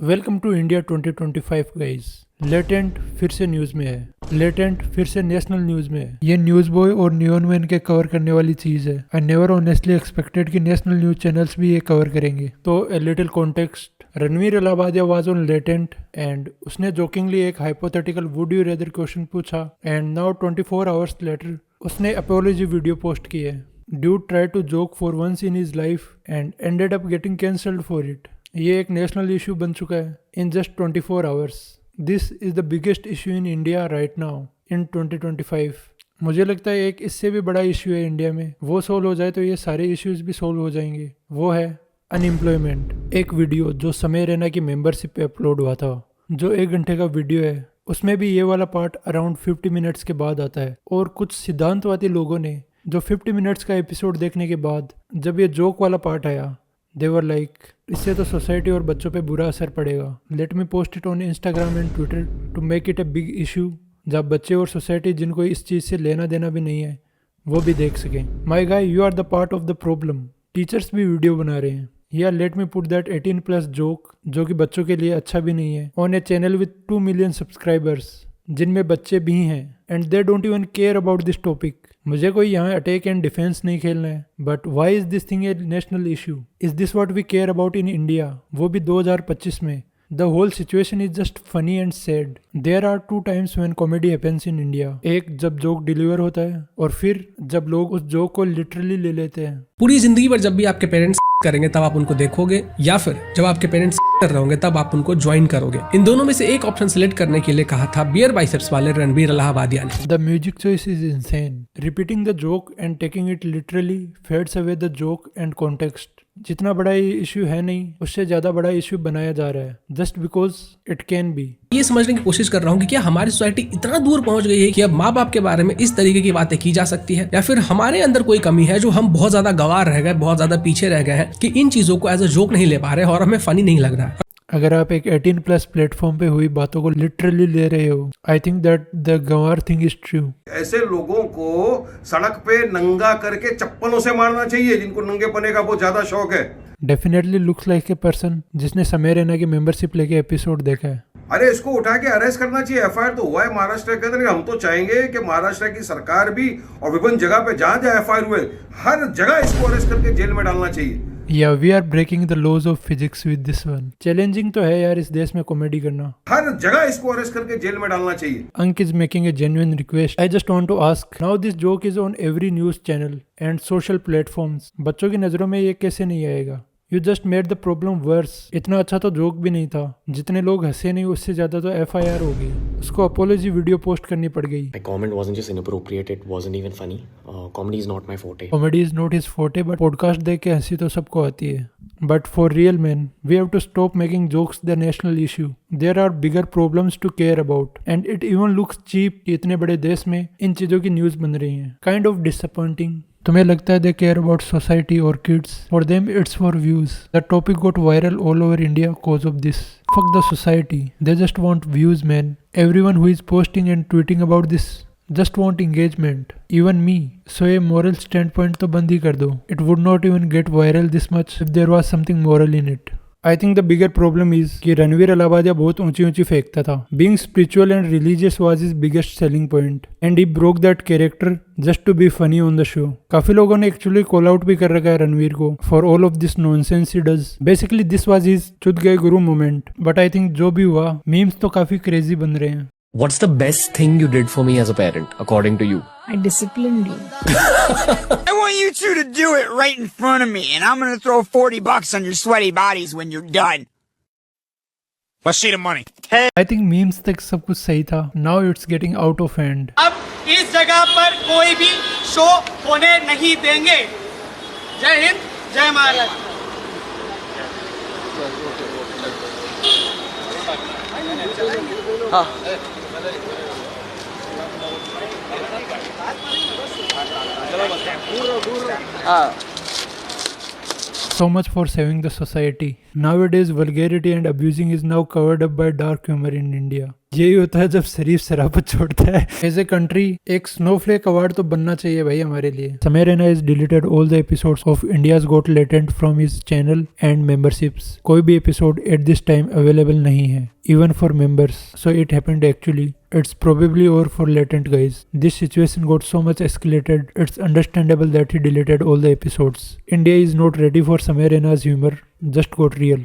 Welcome to India 2025 guys. Latent फिर से news में है, लेटेंट फिर से नेशनल न्यूज़ में है। ये न्यूज़ बॉय और न्यून मैन के कवर करने वाली चीज़ है। आई नेवर ऑनेस्टली एक्सपेक्टेड कि नेशनल न्यूज़ चैनल्स भी ये कवर करेंगे। तो a little context, Ranveer Allahbadia was on Latent and उसने जोकिंगली एक hypothetical would you rather question पूछा एंड नाउ 24 आवर्स लेटर उसने अपोलॉजी वीडियो पोस्ट की है। Dude try to joke for once in his life and ended up getting cancelled for it. ये एक national issue बन चुका है in just 24 hours. This is the biggest issue in India right now in 2025। मुझे लगता है एक इससे भी बड़ा इशू है इंडिया में, वो सोल्व हो जाए तो ये सारे इश्यूज भी सोल्व हो जाएंगे। वो है अनएम्प्लॉयमेंट। एक वीडियो जो समय रैना की मेंबरशिप पे अपलोड हुआ था, जो 1 घंटे का वीडियो है, उसमें भी ये वाला पार्ट अराउंड 50 मिनट्स के बाद आता है। और कुछ सिद्धांतवादी लोगों ने जो 50 मिनट्स का एपिसोड देखने के बाद जब ये जोक वाला पार्ट आया, देवर लाइक इससे तो सोसाइटी और बच्चों पे बुरा असर पड़ेगा। Let me post it on Instagram and Twitter to make it a big issue, जब बच्चे और सोसाइटी जिनको इस चीज़ से लेना देना भी नहीं है वो भी देख सकें। My guy, you are the part of the problem. Teachers भी वीडियो बना रहे हैं। या let me put that 18+ joke, जो कि बच्चों के लिए अच्छा भी नहीं है, on a channel with 2 million subscribers जिनमें बच्चे भी हैं and they don't even care about this topic. मुझे कोई यहाँ अटैक एंड डिफेंस नहीं खेलना है, but why is this thing a national issue? Is this what we care about in India, वो भी 2025 में? The whole situation is just funny and sad. There are 2 times when comedy happens in India. एक जब joke deliver होता है और फिर जब लोग उस जोक को लिटरली ले लेते हैं। पूरी जिंदगी भर जब भी आपके पेरेंट्स करेंगे तब आप उनको देखोगे, या फिर जब आपके पेरेंट्स कर रहे होंगे तब आप उनको ज्वाइन करोगे। इन दोनों में से एक ऑप्शन सिलेक्ट करने के लिए कहा था बियर बाइसेप्स वाले रणवीर अलाहाबादिया ने। The music choice is insane. Repeating the joke and taking it literally fades away the joke and context. जितना बड़ा ये इशू है नहीं, उससे ज्यादा बड़ा इशू बनाया जा रहा है just because it can be. ये समझने की कोशिश कर रहा हूँ कि क्या हमारी सोसाइटी इतना दूर पहुंच गई है कि अब माँ बाप के बारे में इस तरीके की बातें की जा सकती है, या फिर हमारे अंदर कोई कमी है जो हम बहुत ज्यादा गंवार रह गए, बहुत ज्यादा पीछे रह गए हैं कि इन चीजों को एज अ जोक नहीं ले पा रहे और हमें फनी नहीं लग रहा है। अगर आप एक 18+ प्लेटफॉर्म पे हुई बातों को लिटरली ले रहे हो, I think that the Ganwar thing is true. ऐसे लोगों को सड़क पे नंगा करके चप्पलों से मारना चाहिए जिनको नंगे पने का बहुत ज्यादा शौक है। Definitely looks like a person जिसने समय रैना की मेंबरशिप लेके एपिसोड देखा है। अरे इसको उठा के अरेस्ट करना चाहिए। एफआईआर तो हुआ है महाराष्ट्र के अंदर। हम तो चाहेंगे कि महाराष्ट्र की सरकार भी और विभिन्न जगह पे जहां जहां एफआईआर हुए हर जगह इसको अरेस्ट करके जेल में डालना चाहिए। या we are breaking the laws of physics with this one. Challenging तो है यार इस देश में कॉमेडी करना। हर जगह इसको अरेस्ट करके जेल में डालना चाहिए। अंक is making a genuine request. I just want to ask, now this joke is on every news channel and social platforms. बच्चों की नजरों में ये कैसे नहीं आएगा? You just made the problem worse. इतना अच्छा तो जोक भी नहीं था। जितने लोग हंसे नहीं उससे ज्यादा तो एफआईआर हो गई। उसको अपोलॉजी वीडियो पोस्ट करनी पड़ गई। My comment wasn't just inappropriate, it wasn't even funny. Comedy is not my forte. Comedy is not his forte, but podcast देख के हंसी तो सबको आती है। But for real man we have to stop making jokes the national issue. There are bigger problems to care about and it even looks cheap कि इतने बड़े देश में इन चीजों की न्यूज बन रही है। Kind of disappointing. तुम्हें लगता है दे केयर अबाउट सोसाइटी और kids? For them it's for views. The topic got viral all over India cause of this. Fuck the society. They just want views, man. Everyone who is posting and tweeting about this just want engagement. Even me. So a moral standpoint तो बंद ही कर दो. It would not even get viral this much if there was something moral in it. I think the bigger problem is कि रणवीर अलाहाबादिया बहुत ऊंची ऊंची फेंकता था। Being spiritual and religious was his biggest selling point. And he broke that character just to be funny on the show. काफी लोगों ने actually call out भी कर रखा है रणवीर को for all of this nonsense he does. Basically this was his चुत गए गुरु moment. But I think जो भी हुआ, memes तो काफी क्रेजी बन रहे हैं। What's the best thing you did for me as a parent, according to you? I disciplined you. I want you two to do it right in front of me, and I'm gonna throw $40 on your sweaty bodies when you're done. Let's see the money. I think memes तक सब कुछ सही था. Now it's getting out of hand. अब इस जगह पर कोई भी शो होने नहीं देंगे। जय हिंद, जय महाराष्ट्र। हाँ। हाँ। So much for saving the society. Nowadays, vulgarity and abusing is now covered up by dark humor in India. यही होता है जब शरीफ शराबत छोड़ता है. एज ए कंट्री एक स्नोफ्लेक अवार्ड तो बनना चाहिए भाई हमारे लिए. समय Raina is deleted all the episodes of India's got latent from his channel and memberships. कोई भी episode at this time available नहीं है even for members, so it happened actually. It's probably over for latent guys. This situation got so much escalated, it's understandable that he deleted all the episodes. India is not ready for Samir Raina's humor, just got real.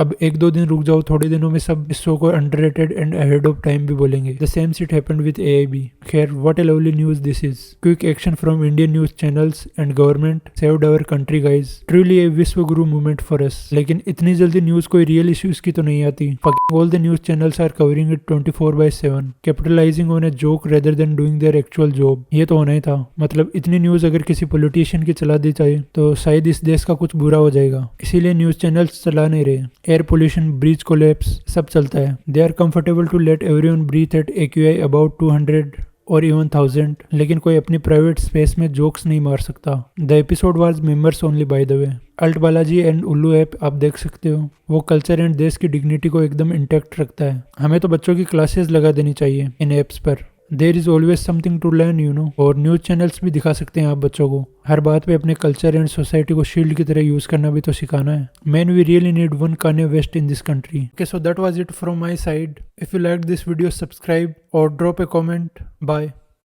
अब एक दो दिन रुक जाओ, थोड़े दिनों में सब इस शो को underrated and ahead of time भी बोलेंगे. The same shit happened with AIB. खैर, what a lovely news this is. Quick action from Indian news channels and government saved our country guys. Truly a विश्व गुरु movement for us. लेकिन इतनी जल्दी news कोई real issues की तो नहीं आती. All the news channels are covering it 24/7, capitalising on a joke rather than doing their actual job. ये तो होना ही था. मतलब इतनी न्यूज अगर किसी पॉलिटिशियन की चला दी जाए तो शायद इस देश का कुछ बुरा हो जाएगा. इसीलिए न्यूज चैनल्स चला नहीं रहे. एयर पोल्यूशन, ब्रिज कोलैप्स, सब चलता है. They are comfortable to let everyone breathe at AQI about 200 और इवन 1000. लेकिन कोई अपनी प्राइवेट स्पेस में जोक्स नहीं मार सकता. The episode was members only by the way. Alt Balaji and Ullu app आप देख सकते हो. वो कल्चर एंड देश की डिग्निटी को एकदम इंटैक्ट रखता है. हमें तो बच्चों की क्लासेस लगा देनी चाहिए इन ऐप्स पर. There is always something to learn you know. और न्यूज चैनल्स भी दिखा सकते हैं आप बच्चों को. हर बात पे अपने कल्चर एंड सोसाइटी को शील्ड की तरह यूज करना भी तो सिखाना है. Man we really need one Kanye West in this country. Okay, so that was it from my side. If you liked this video, subscribe or drop a comment. Bye.